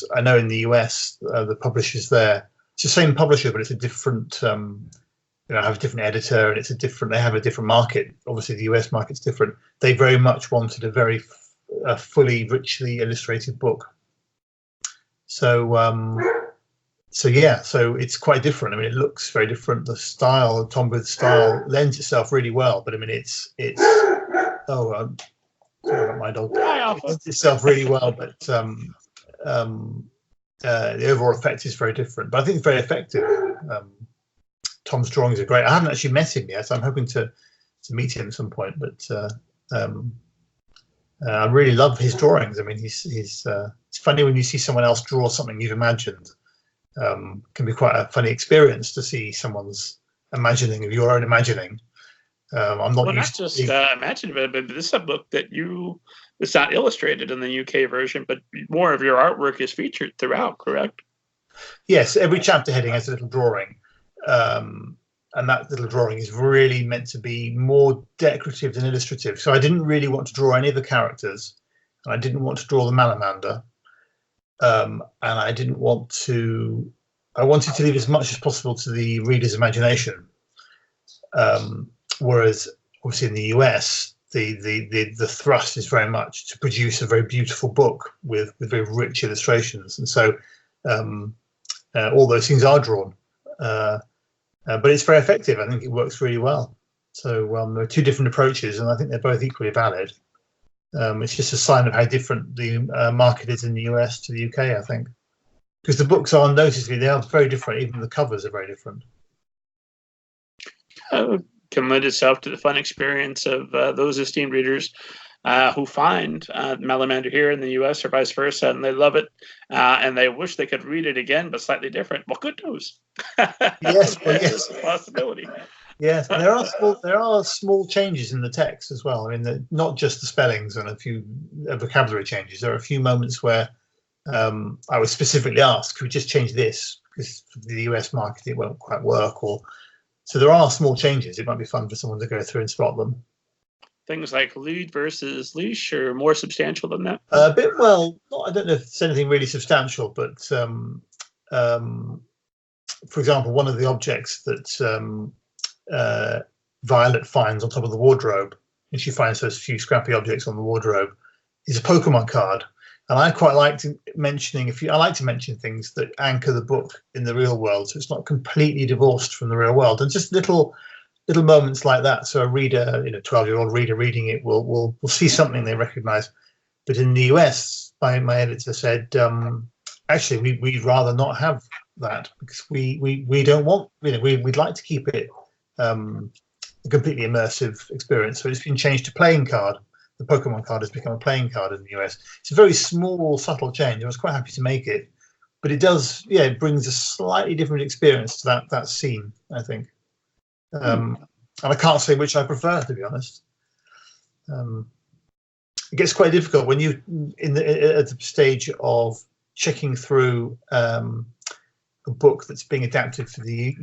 whereas I know in the US, the publishers there, it's the same publisher, but it's a different, have a different editor, and they have a different market. Obviously, the US market's different. They very much wanted a fully, richly illustrated book. So it's quite different. I mean, it looks very different. The style, Tom Booth's style, lends itself really well. But I mean, sorry about my dog. It lends itself really well, but the overall effect is very different. But I think it's very effective. Tom's drawings are great. I haven't actually met him yet. I'm hoping to meet him at some point. But I really love his drawings. I mean, it's funny when you see someone else draw something you've imagined. Can be quite a funny experience to see someone's imagining of your own imagining. I'm not used to just imagine it, but this is a book that it's not illustrated in the UK version, but more of your artwork is featured throughout, correct? Yes, every chapter heading has a little drawing, and that little drawing is really meant to be more decorative than illustrative. So I didn't really want to draw any of the characters, and I didn't want to draw the Malamander. And I wanted to leave as much as possible to the reader's imagination. Whereas obviously in the US, the thrust is very much to produce a very beautiful book with very rich illustrations. And so all those things are drawn, but it's very effective. I think it works really well. So there are two different approaches, and I think they're both equally valid. It's just a sign of how different the market is in the US to the UK, I think, because the books are noticeably, they are very different. Even the covers are very different. Can lend itself to the fun experience of those esteemed readers who find Malamander here in the US or vice versa, and they love it, and they wish they could read it again, but slightly different. Well, good news. Yes, yes, a possibility. Yes, and there are small changes in the text as well. I mean, not just the spellings and a few vocabulary changes. There are a few moments where I was specifically asked, could we just change this? Because for the US market, it won't quite work. So there are small changes. It might be fun for someone to go through and spot them. Things like lead versus leash are more substantial than that? A bit, well, I don't know if it's anything really substantial, but for example, one of the objects that Violet finds on top of the wardrobe, and she finds those few scrappy objects on the wardrobe, is a Pokemon card. And I quite like I like to mention things that anchor the book in the real world, so it's not completely divorced from the real world, and just little moments like that. So a reader, 12-year-old reader reading it will see something they recognise. But in the US, my editor said, actually, we'd rather not have that, because we don't want, we'd like to keep it a completely immersive experience. So it's been changed to playing card. The Pokemon card has become a playing card in the US. It's a very small, subtle change. I was quite happy to make it, but it does, it brings a slightly different experience to that scene, I think. And I can't say which I prefer, to be honest. It gets quite difficult when you at the stage of checking through a book that's being adapted for the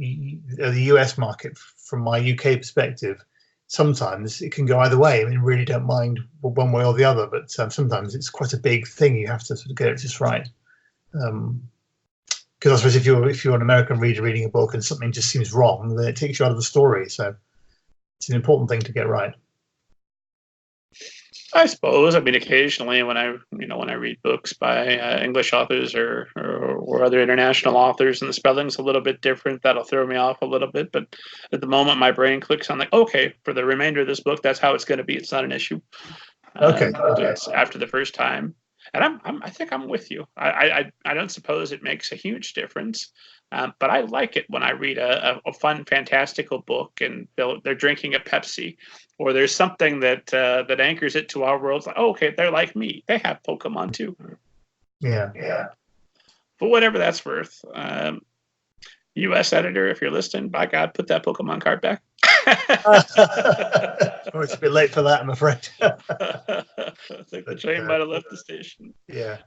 US market. From my UK perspective, sometimes it can go either way. I mean, really don't mind one way or the other, but sometimes it's quite a big thing. You have to sort of get it just right. Because I suppose if you're an American reader reading a book and something just seems wrong, then it takes you out of the story. So it's an important thing to get right. I suppose. I mean, occasionally when I read books by English authors or other international authors, and the spelling's a little bit different, that'll throw me off a little bit. But at the moment, my brain clicks on, like, okay, for the remainder of this book, that's how it's going to be. It's not an issue. Okay. After the first time, and I think I'm with you. I don't suppose it makes a huge difference. But I like it when I read a fun, fantastical book and they're drinking a Pepsi, or there's something that anchors it to our world. Like, oh, okay, they're like me. They have Pokemon too. Yeah. But whatever that's worth, U.S. editor, if you're listening, by God, put that Pokemon card back. Oh, it's a bit late for that, I'm afraid. I think the train might have left the station. Yeah.